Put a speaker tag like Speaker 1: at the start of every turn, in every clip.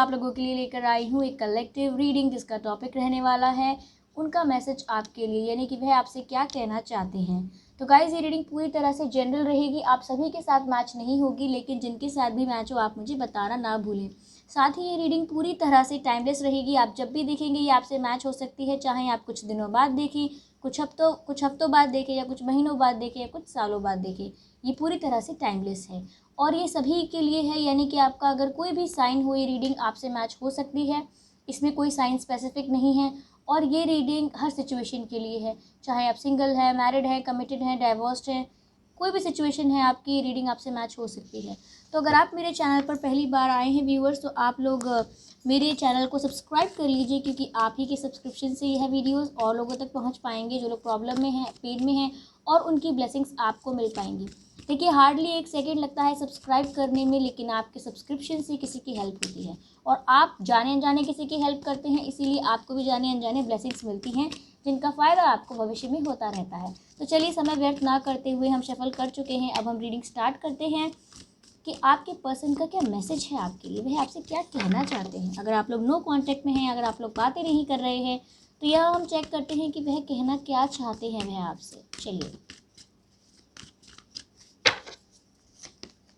Speaker 1: आप लोगों के लिए लेकर आई हूँ एक कलेक्टिव रीडिंग, जिसका टॉपिक रहने वाला है उनका मैसेज आपके लिए, यानी कि वह आपसे क्या कहना चाहते हैं। तो गाइज़, ये रीडिंग पूरी तरह से जनरल रहेगी, आप सभी के साथ मैच नहीं होगी, लेकिन जिनके साथ भी मैच हो आप मुझे बताना ना भूलें। साथ ही ये रीडिंग पूरी तरह से टाइमलेस रहेगी, आप जब भी देखेंगे ये आपसे मैच हो सकती है, चाहे आप कुछ दिनों बाद देखें, कुछ हफ्तों बाद देखें, या कुछ महीनों बाद देखें, या कुछ सालों बाद देखें, ये पूरी तरह से टाइमलेस है और ये सभी के लिए है। यानी कि आपका अगर कोई भी साइन हो, ये रीडिंग आपसे मैच हो सकती है, इसमें कोई साइन स्पेसिफिक नहीं है। और ये रीडिंग हर सिचुएशन के लिए है, चाहे आप सिंगल है, मैरिड है, कमिटेड है, डाइवोर्स्ड है, कोई भी सिचुएशन है आपकी, ये रीडिंग आपसे मैच हो सकती है। तो अगर आप मेरे चैनल पर पहली बार आए हैं व्यूअर्स, तो आप लोग मेरे चैनल को सब्सक्राइब कर लीजिए, क्योंकि आप ही के सब्सक्रिप्शन से यह वीडियोस और लोगों तक पहुंच पाएंगे, जो लोग प्रॉब्लम में हैं, पेन में हैं, और उनकी ब्लेसिंग्स आपको मिल पाएंगी। देखिए, हार्डली 1 सेकेंड लगता है सब्सक्राइब करने में, लेकिन आपके सब्सक्रिप्शन से किसी की हेल्प होती है, और आप जाने अनजाने किसी की हेल्प करते हैं, इसीलिए आपको भी जाने अनजाने ब्लेसिंग्स मिलती हैं, जिनका फ़ायदा आपको भविष्य में होता रहता है। तो चलिए, समय व्यर्थ ना करते हुए हम शफल कर चुके हैं, अब हम रीडिंग स्टार्ट करते हैं कि आपके पर्सन का क्या मैसेज है आपके लिए, वह आपसे क्या कहना चाहते हैं। अगर आप लोग नो कांटेक्ट में हैं, अगर आप लोग बातें नहीं कर रहे हैं, तो यह हम चेक करते हैं कि वह कहना क्या चाहते हैं वह आपसे। चलिए,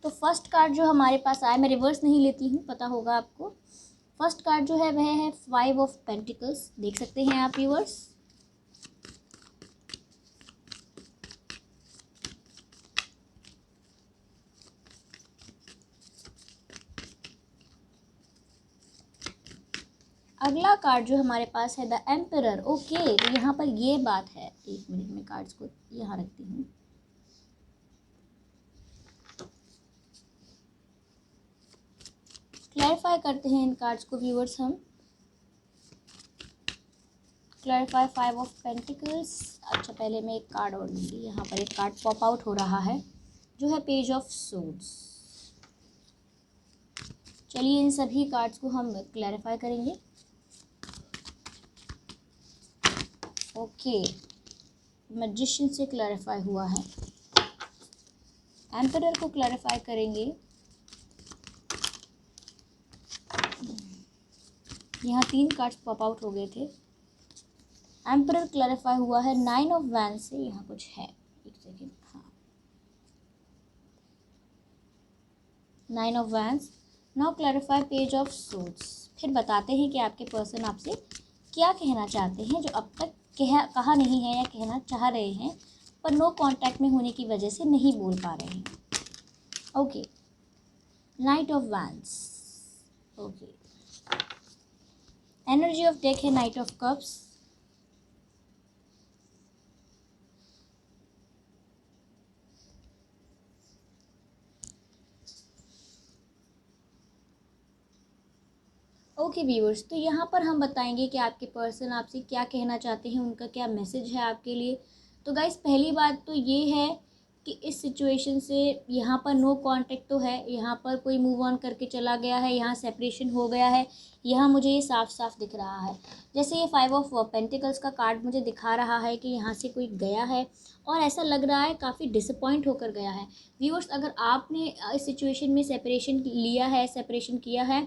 Speaker 1: तो फर्स्ट कार्ड जो हमारे पास आया, मैं रिवर्स नहीं लेती हूँ, पता होगा आपको। फर्स्ट कार्ड जो है वह है 5 ऑफ पेंटिकल्स, देख सकते हैं आप व्यूअर्स। अगला कार्ड जो हमारे पास है द एम्परर। ओके, तो यहाँ पर ये बात है, 1 मिनट में कार्ड्स को यहाँ रखती हूँ। क्लैरिफाई करते हैं इन कार्ड्स को व्यूअर्स हम। Clarify 5 of pentacles. अच्छा, पहले मैं एक कार्ड और लूँगी। यहाँ पर एक कार्ड पॉप आउट हो रहा है जो है पेज ऑफ सोर्ड्स। चलिए, इन सभी कार्ड्स को हम क्लैरिफाई करेंगे। ओके, मैजिशियन से क्लैरिफाई हुआ है, एम्परर को क्लैरिफाई करेंगे। यहाँ 3 कार्ड्स पॉप आउट हो गए थे। एम्परर क्लैरिफाई हुआ है 9 ऑफ वैंड्स से। यहाँ कुछ है, एक सेकेंड। हाँ, 9 of wands. Now clarify page of swords. फिर बताते हैं कि आपके पर्सन आपसे क्या कहना चाहते हैं, जो अब तक कहा नहीं है या कहना चाह रहे हैं, पर नो कांटेक्ट में होने की वजह से नहीं बोल पा रहे हैं। Okay, knight of wands. Okay, energy of deck है knight of cups. Okay viewers, तो यहाँ पर हम बताएंगे कि आपके पर्सन आपसे क्या कहना चाहते हैं, उनका क्या मैसेज है आपके लिए। तो गाइस, पहली बात तो ये है कि इस सिचुएशन से यहाँ पर नो कांटेक्ट तो है, यहाँ पर कोई मूव ऑन करके चला गया है, यहाँ सेपरेशन हो गया है, यहाँ मुझे ये साफ साफ दिख रहा है। जैसे ये 5 ऑफ पेंटिकल्स का कार्ड मुझे दिखा रहा है कि यहाँ से कोई गया है, और ऐसा लग रहा है काफ़ी डिसअपॉइंट होकर गया है। व्यूअर्स, अगर आपने इस सिचुएशन में सेपरेशन लिया है, सेपरेशन किया है,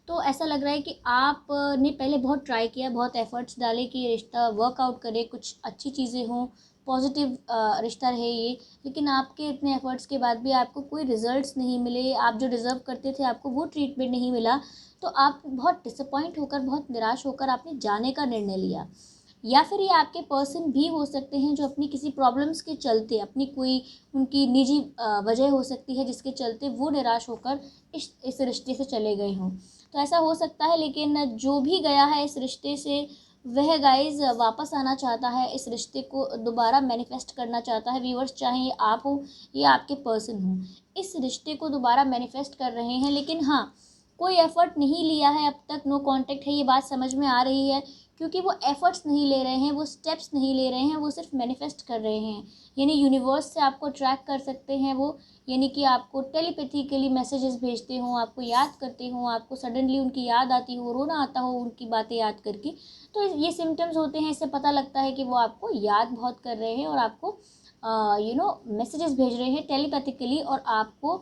Speaker 1: तो ऐसा लग रहा है कि आपने पहले बहुत ट्राई किया, बहुत एफर्ट्स डाले कि ये रिश्ता वर्कआउट करे, कुछ अच्छी चीज़ें हों, पॉजिटिव रिश्ता रहे ये, लेकिन आपके इतने एफर्ट्स के बाद भी आपको कोई रिजल्ट्स नहीं मिले, आप जो डिज़र्व करते थे आपको वो ट्रीटमेंट नहीं मिला, तो आप बहुत डिसअपॉइंट होकर, बहुत निराश होकर आपने जाने का निर्णय लिया। या फिर ये आपके पर्सन भी हो सकते हैं जो अपनी किसी प्रॉब्लम्स के चलते, अपनी कोई उनकी निजी वजह हो सकती है जिसके चलते वो निराश होकर इस रिश्ते से चले गए हों। तो ऐसा हो सकता है, लेकिन जो भी गया है इस रिश्ते से, वह गाइज वापस आना चाहता है, इस रिश्ते को दोबारा मैनिफेस्ट करना चाहता है। व्यूअर्स, चाहे ये आप हो या आपके पर्सन हो, इस रिश्ते को दोबारा मैनिफेस्ट कर रहे हैं, लेकिन हाँ, कोई एफर्ट नहीं लिया है अब तक, नो कांटेक्ट है, ये बात समझ में आ रही है, क्योंकि वो एफर्ट्स नहीं ले रहे हैं, वो स्टेप्स नहीं ले रहे हैं, वो सिर्फ मैनिफेस्ट कर रहे हैं। यानी यूनिवर्स से आपको ट्रैक कर सकते हैं वो, यानी कि आपको टेलीपैथिकली मैसेजेस भेजते हों, आपको याद करते हों, आपको सडनली उनकी याद आती हो, रोना आता हो उनकी बातें याद करके। तो ये सिम्टम्स होते हैं, इससे पता लगता है कि वो आपको याद बहुत कर रहे हैं, और आपको मैसेजेस भेज रहे हैं टेलीपैथिकली, और आपको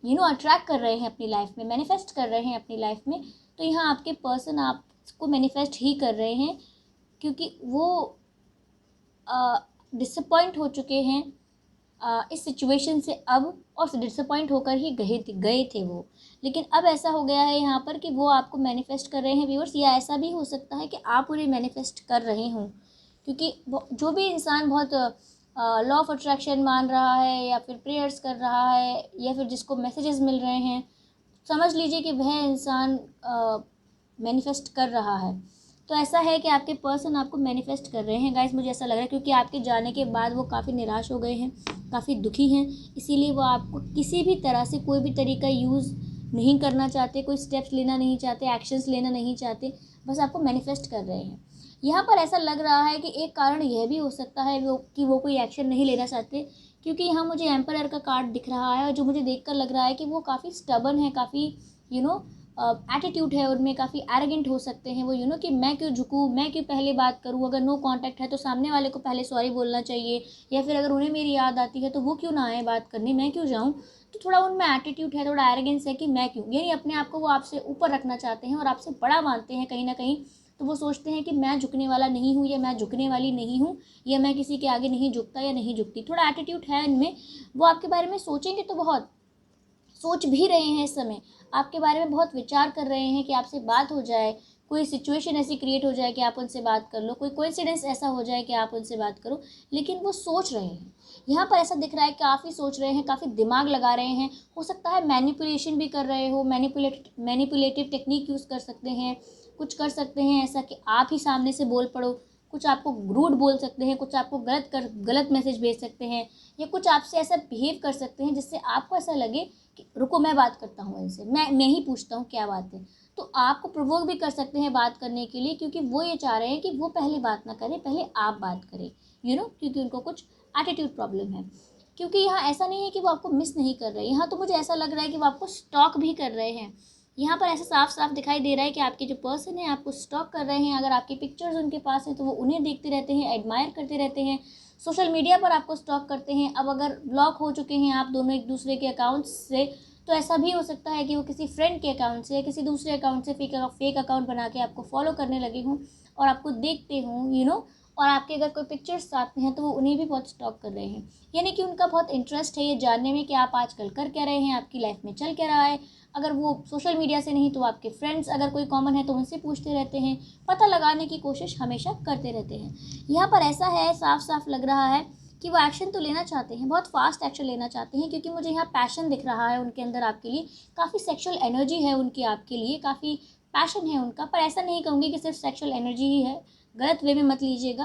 Speaker 1: अट्रैक्ट कर रहे हैं अपनी लाइफ में, मैनिफेस्ट कर रहे हैं अपनी लाइफ में। तो यहाँ आपके पर्सन आपको मैनिफेस्ट ही कर रहे हैं, क्योंकि वो डिसअपॉइंट हो चुके हैं इस सिचुएशन से अब, और डिसअपॉइंट होकर ही गए थे वो। लेकिन अब ऐसा हो गया है यहाँ पर कि वो आपको मैनिफेस्ट कर रहे हैं व्यूअर्स, या ऐसा भी हो सकता है कि आप उन्हें मैनिफेस्ट कर रहे हों, क्योंकि जो भी इंसान बहुत लॉ ऑफ अट्रैक्शन मान रहा है, या फिर प्रेयर्स कर रहा है, या फिर जिसको मैसेजेस मिल रहे हैं, समझ लीजिए कि वह इंसान मैनिफेस्ट कर रहा है। तो ऐसा है कि आपके पर्सन आपको मैनिफेस्ट कर रहे हैं गाइस, मुझे ऐसा लग रहा है, क्योंकि आपके जाने के बाद वो काफ़ी निराश हो गए हैं, काफ़ी दुखी हैं, इसीलिए वो आपको किसी भी तरह से कोई भी तरीका यूज़ नहीं करना चाहते, कोई स्टेप्स लेना नहीं चाहते, एक्शंस लेना नहीं चाहते, बस आपको मैनिफेस्ट कर रहे हैं। यहाँ पर ऐसा लग रहा है कि एक कारण यह भी हो सकता है वो कोई एक्शन नहीं लेना चाहते, क्योंकि यहाँ मुझे एम्परर का कार्ड दिख रहा है, और जो मुझे देखकर लग रहा है कि वो काफ़ी स्टबर्न है, काफ़ी एटीट्यूड है उनमें, काफ़ी एरोगेंट हो सकते हैं वो, कि मैं क्यों झुकूँ, मैं क्यों पहले बात करूँ, अगर नो कांटेक्ट है तो सामने वाले को पहले सॉरी बोलना चाहिए, या फिर अगर उन्हें मेरी याद आती है तो वो क्यों ना आए बात करने, मैं क्यों जाऊँ। तो थोड़ा उनमें एटीट्यूड है, थोड़ा एरोगेंस है कि मैं क्यों, यानी अपने आप को वो आपसे ऊपर रखना चाहते हैं और आपसे बड़ा मानते हैं कहीं ना कहीं। तो वो सोचते हैं कि मैं झुकने वाला नहीं हूँ, या मैं झुकने वाली नहीं हूँ, या मैं किसी के आगे नहीं झुकता या नहीं झुकती, थोड़ा एटीट्यूड है इनमें। वो आपके बारे में सोचेंगे तो बहुत सोच भी रहे हैं, इस समय आपके बारे में बहुत विचार कर रहे हैं कि आपसे बात हो जाए, कोई सिचुएशन ऐसी क्रिएट हो जाए कि आप उनसे बात कर लो, कोई कोइंसिडेंस ऐसा हो जाए कि आप उनसे बात करो, लेकिन वो सोच रहे हैं। यहाँ पर ऐसा दिख रहा है, काफ़ी सोच रहे हैं, काफ़ी दिमाग लगा रहे हैं, हो सकता है मैनिपुलेशन भी कर रहे हो, मैनिपुलेटिव टेक्निक यूज़ कर सकते हैं, कुछ कर सकते हैं ऐसा कि आप ही सामने से बोल पड़ो, कुछ आपको रूड बोल सकते हैं, कुछ आपको गलत मैसेज भेज सकते हैं, या कुछ आपसे ऐसा बिहेव कर सकते हैं जिससे आपको ऐसा लगे कि रुको मैं बात करता हूँ इनसे, मैं ही पूछता हूँ क्या बात है। तो आपको प्रोवोक भी कर सकते हैं बात करने के लिए, क्योंकि वो ये चाह रहे हैं कि वो पहले बात ना करें, पहले आप बात करें, क्योंकि उनको कुछ एटीट्यूड प्रॉब्लम है। क्योंकि यहाँ ऐसा नहीं है कि वो आपको मिस नहीं कर रहे, यहाँ तो मुझे ऐसा लग रहा है कि वो आपको स्टॉक भी कर रहे हैं। यहाँ पर ऐसा साफ साफ दिखाई दे रहा है कि आपके जो पर्सन है आपको स्टॉक कर रहे हैं। अगर आपकी पिक्चर्स उनके पास हैं तो वो उन्हें देखते रहते हैं, एडमायर करते रहते हैं, सोशल मीडिया पर आपको स्टॉक करते हैं। अब अगर ब्लॉक हो चुके हैं आप दोनों एक दूसरे के अकाउंट्स से, तो ऐसा भी हो सकता है कि वो किसी फ्रेंड के अकाउंट से या किसी दूसरे अकाउंट से फेक अकाउंट बना के आपको फॉलो करने लगे हों और आपको देखते हों, और आपके अगर कोई पिक्चर्स साथ में हैं तो वो उन्हें भी बहुत स्टॉक कर रहे हैं। यानी कि उनका बहुत इंटरेस्ट है ये जानने में कि आप आजकल कर क्या रहे हैं, आपकी लाइफ में चल क्या रहा है। अगर वो सोशल मीडिया से नहीं तो आपके फ्रेंड्स अगर कोई कॉमन है तो उनसे पूछते रहते हैं, पता लगाने की कोशिश हमेशा करते रहते हैं। यहाँ पर ऐसा है, साफ साफ लग रहा है कि वो एक्शन तो लेना चाहते हैं, बहुत फास्ट एक्शन लेना चाहते हैं, क्योंकि मुझे यहाँ पैशन दिख रहा है उनके अंदर आपके लिए, काफ़ी सेक्सुअल एनर्जी है उनकी आपके लिए, काफ़ी पैशन है उनका। पर ऐसा नहीं कहूँगी कि सिर्फ सेक्सुअल एनर्जी ही है, गलत वे में मत लीजिएगा,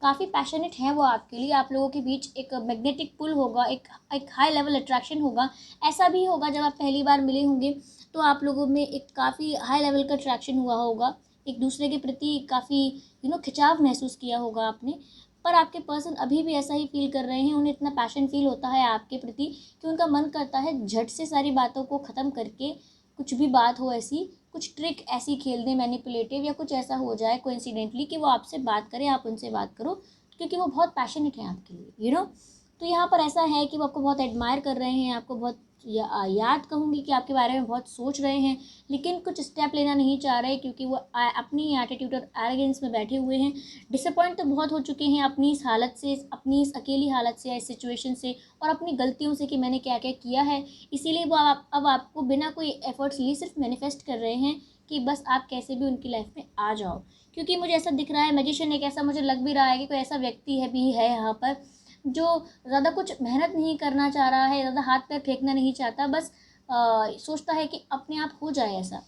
Speaker 1: काफ़ी पैशनेट हैं वो आपके लिए। आप लोगों के बीच एक मैग्नेटिक पुल होगा, एक हाई लेवल अट्रैक्शन होगा। ऐसा भी होगा जब आप पहली बार मिले होंगे तो आप लोगों में एक काफ़ी हाई लेवल का अट्रैक्शन हुआ होगा, एक दूसरे के प्रति काफ़ी खिंचाव महसूस किया होगा आपने। पर आपके पर्सन अभी भी ऐसा ही फील कर रहे हैं, उन्हें इतना पैशन फील होता है आपके प्रति कि उनका मन करता है झट से सारी बातों को ख़त्म करके, कुछ भी बात हो ऐसी, कुछ ट्रिक ऐसी खेल दें मैनिपुलेटिव, या कुछ ऐसा हो जाए कोइंसिडेंटली कि वो आपसे बात करें, आप उनसे बात करो, क्योंकि वो बहुत पैशनेट हैं आपके लिए। तो यहाँ पर ऐसा है कि वो आपको बहुत एडमायर कर रहे हैं, आपको बहुत याद कहूँगी कि आपके बारे में बहुत सोच रहे हैं, लेकिन कुछ स्टेप लेना नहीं चाह रहे, क्योंकि वो अपनी एटीट्यूड और एरोगेंस में बैठे हुए हैं। डिसअपॉइंट तो बहुत हो चुके हैं अपनी इस हालत से, अपनी इस अकेली हालत से, इस सिचुएशन से, और अपनी गलतियों से कि मैंने क्या क्या किया है। इसीलिए वो अब आपको बिना कोई एफर्ट्स लिए सिर्फ मैनिफेस्ट कर रहे हैं कि बस आप कैसे भी उनकी लाइफ में आ जाओ। क्योंकि मुझे ऐसा दिख रहा है, मैजिशियन एक ऐसा मुझे लग भी रहा है कि कोई ऐसा व्यक्ति है यहाँ पर जो ज़्यादा कुछ मेहनत नहीं करना चाह रहा है, ज़्यादा हाथ पैर फेंकना नहीं चाहता, बस सोचता है कि अपने आप हो जाए ऐसा।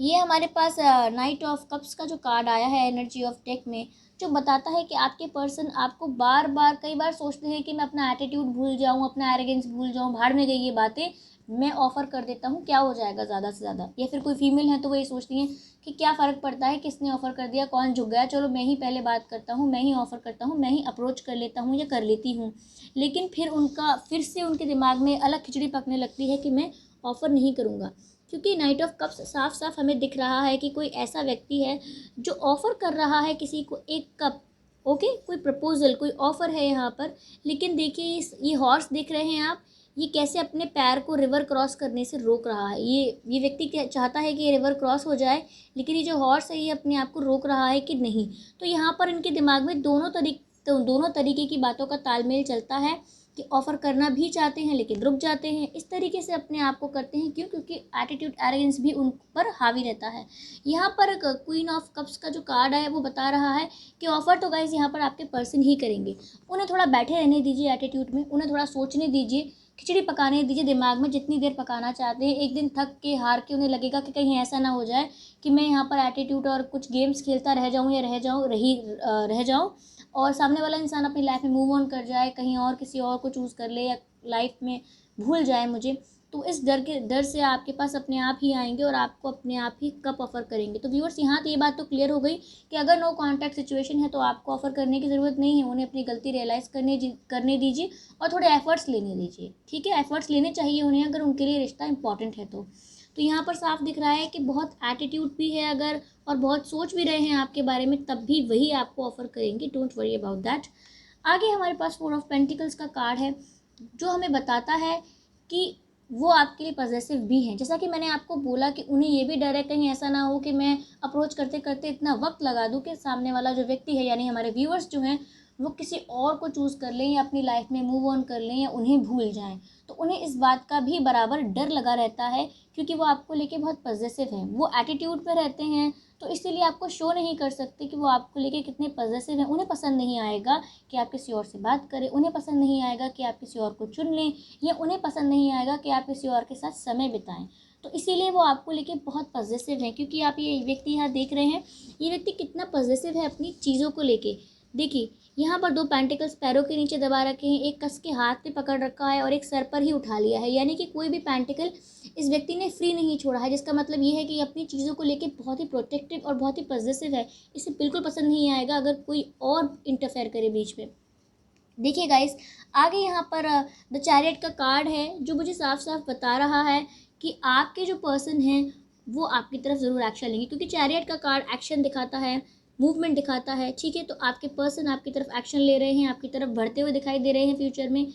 Speaker 1: ये हमारे पास नाइट ऑफ कप्स का जो कार्ड आया है एनर्जी ऑफ टेक में, जो बताता है कि आपके पर्सन आपको बार बार कई बार सोचते हैं कि मैं अपना एटीट्यूड भूल जाऊँ, अपना एरोगेंस भूल जाऊँ, भाड़ में गई ये बातें, मैं ऑफ़र कर देता हूँ, क्या हो जाएगा ज़्यादा से ज़्यादा। या फिर कोई फीमेल है तो वो ये सोचती हैं कि क्या फ़र्क पड़ता है, किसने ऑफ़र कर दिया, कौन झुक गया, चलो मैं ही पहले बात करता हूँ, मैं ही ऑफ़र करता हूँ, मैं ही अप्रोच कर लेता हूँ या कर लेती हूँ। लेकिन फिर से उनके दिमाग में अलग खिचड़ी पकने लगती है कि मैं ऑफ़र नहीं करूँगा, क्योंकि नाइट ऑफ कप्स साफ साफ हमें दिख रहा है कि कोई ऐसा व्यक्ति है जो ऑफ़र कर रहा है किसी को एक कप। ओके, कोई प्रपोजल, कोई ऑफ़र है यहाँ पर। लेकिन देखिए ये हॉर्स देख रहे हैं आप, ये कैसे अपने पैर को रिवर क्रॉस करने से रोक रहा है। ये व्यक्ति क्या चाहता है कि ये रिवर क्रॉस हो जाए, लेकिन ये जो हॉर्स है ये अपने आप को रोक रहा है कि नहीं। तो यहाँ पर इनके दिमाग में दोनों तरीके की बातों का तालमेल चलता है कि ऑफ़र करना भी चाहते हैं लेकिन रुक जाते हैं। इस तरीके से अपने आप को करते हैं, क्यों? क्योंकि एटीट्यूड एरोगेंस भी उन पर हावी रहता है। यहाँ पर क्वीन ऑफ कप्स का जो कार्ड है वो बता रहा है कि ऑफ़र तो गाइस यहाँ पर आपके पर्सन ही करेंगे। उन्हें थोड़ा बैठे रहने दीजिए एटीट्यूड में, उन्हें थोड़ा सोचने दीजिए, खिचड़ी पकाने दीजिए दिमाग में जितनी देर पकाना चाहते हैं। एक दिन थक के हार के उन्हें लगेगा कि कहीं ऐसा ना हो जाए कि मैं यहाँ पर एटीट्यूड और कुछ गेम्स खेलता रह जाऊँ या रह जाऊँ और सामने वाला इंसान अपनी लाइफ में मूव ऑन कर जाए, कहीं और किसी और को चूज़ कर ले या लाइफ में भूल जाए मुझे। तो इस डर से आपके पास अपने आप ही आएंगे और आपको अपने आप ही कप ऑफ़र करेंगे। तो व्यूअर्स, यहाँ तो ये बात तो क्लियर हो गई कि अगर नो कॉन्टैक्ट सिचुएशन है तो आपको ऑफ़र करने की ज़रूरत नहीं है। उन्हें अपनी गलती रियलाइज़ करने दीजिए और थोड़े एफर्ट्स लेने दीजिए। ठीक है, एफर्ट्स लेने चाहिए उन्हें अगर उनके लिए रिश्ता इंपॉर्टेंट है तो यहाँ पर साफ दिख रहा है कि बहुत एटीट्यूड भी है अगर, और बहुत सोच भी रहे हैं आपके बारे में, तब भी वही आपको ऑफ़र करेंगे। Don't worry about that. आगे हमारे पास 4 ऑफ पेंटिकल्स का कार्ड है जो हमें बताता है कि वो आपके लिए पॉजिटिव भी हैं। जैसा कि मैंने आपको बोला कि उन्हें ये भी डर है कहीं ऐसा ना हो कि मैं अप्रोच करते करते इतना वक्त लगा दूं कि सामने वाला जो व्यक्ति है यानी हमारे व्यूअर्स जो हैं वो किसी और को चूज़ कर लें या अपनी लाइफ में मूव ऑन कर लें या उन्हें भूल जाएं। तो उन्हें इस बात का भी बराबर डर लगा रहता है क्योंकि वो आपको लेके बहुत पॉजिटिव हैं, वो एटीट्यूड पे रहते हैं। तो इसीलिए आपको शो नहीं कर सकते कि वो आपको लेके कितने पॉजिटिव हैं। उन्हें पसंद नहीं आएगा कि आप किसी और से बात करें, उन्हें पसंद नहीं आएगा कि आप किसी और को चुन लें, या उन्हें पसंद नहीं आएगा कि आप किसी और के साथ समय बिताएं। तो इसीलिए वो आपको लेके बहुत पॉजिटिव हैं, क्योंकि आप ये व्यक्ति यहाँ देख रहे हैं, ये व्यक्ति कितना पॉजिटिव है अपनी चीज़ों को लेके। देखिए, यहाँ पर 2 पेंटिकल्स पैरों के नीचे दबा रखे हैं, एक कस के हाथ पे पकड़ रखा है और एक सर पर ही उठा लिया है, यानी कि कोई भी पेंटिकल इस व्यक्ति ने फ्री नहीं छोड़ा है, जिसका मतलब ये है कि अपनी चीज़ों को लेके बहुत ही प्रोटेक्टिव और बहुत ही पॉजिटिव है। इसे बिल्कुल पसंद नहीं आएगा अगर कोई और इंटरफेयर करे बीच में। देखिए गाइस, आगे यहाँ पर द चैरियट का कार्ड है जो मुझे साफ साफ बता रहा है कि आपके जो पर्सन हैं वो आपकी तरफ ज़रूर एक्शन लेंगे, क्योंकि चैरियट का कार्ड एक्शन दिखाता है, मूवमेंट दिखाता है। ठीक है, तो आपके पर्सन आपकी तरफ एक्शन ले रहे हैं, आपकी तरफ बढ़ते हुए दिखाई दे रहे हैं फ्यूचर में।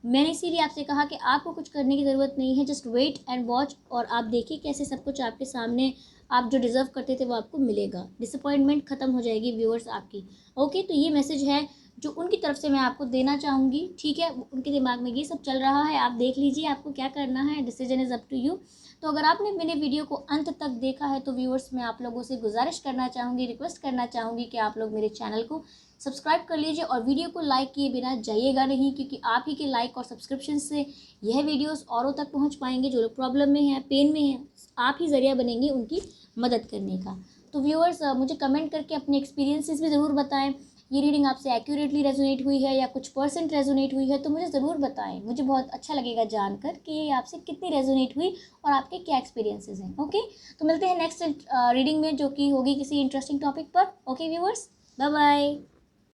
Speaker 1: मैंने इसीलिए आपसे कहा कि आपको कुछ करने की ज़रूरत नहीं है, जस्ट वेट एंड वॉच, और आप देखिए कैसे सब कुछ आपके सामने, आप जो डिज़र्व करते थे वो आपको मिलेगा। डिसअपॉइंटमेंट ख़त्म हो जाएगी व्यूअर्स आपकी। ओके, तो ये मैसेज है जो उनकी तरफ से मैं आपको देना चाहूँगी। ठीक है, उनके दिमाग में ये सब चल रहा है, आप देख लीजिए आपको क्या करना है, decision is up to you. तो अगर आपने मेरे वीडियो को अंत तक देखा है तो व्यूअर्स, मैं आप लोगों से गुजारिश करना चाहूँगी, रिक्वेस्ट करना चाहूँगी कि आप लोग मेरे चैनल को सब्सक्राइब कर लीजिए और वीडियो को लाइक किए बिना जाइएगा नहीं, क्योंकि आप ही के लाइक और सब्सक्रिप्शन से यह वीडियोस औरों तक पहुंच पाएंगे। जो लोग प्रॉब्लम में हैं, पेन में हैं, आप ही ज़रिया बनेंगे उनकी मदद करने का। तो व्यूअर्स, मुझे कमेंट करके अपने एक्सपीरियंसेस भी ज़रूर बताएं, ये रीडिंग आपसे एक्यूरेटली रेजोनेट हुई है या कुछ परसेंट रेजोनेट हुई है, तो मुझे ज़रूर बताएं। मुझे बहुत अच्छा लगेगा जानकर कि ये आपसे कितनी रेजोनेट हुई और आपके क्या एक्सपीरियंसेस हैं। ओके, तो मिलते हैं नेक्स्ट रीडिंग में, जो कि होगी किसी इंटरेस्टिंग टॉपिक पर। Okay viewers, bye bye.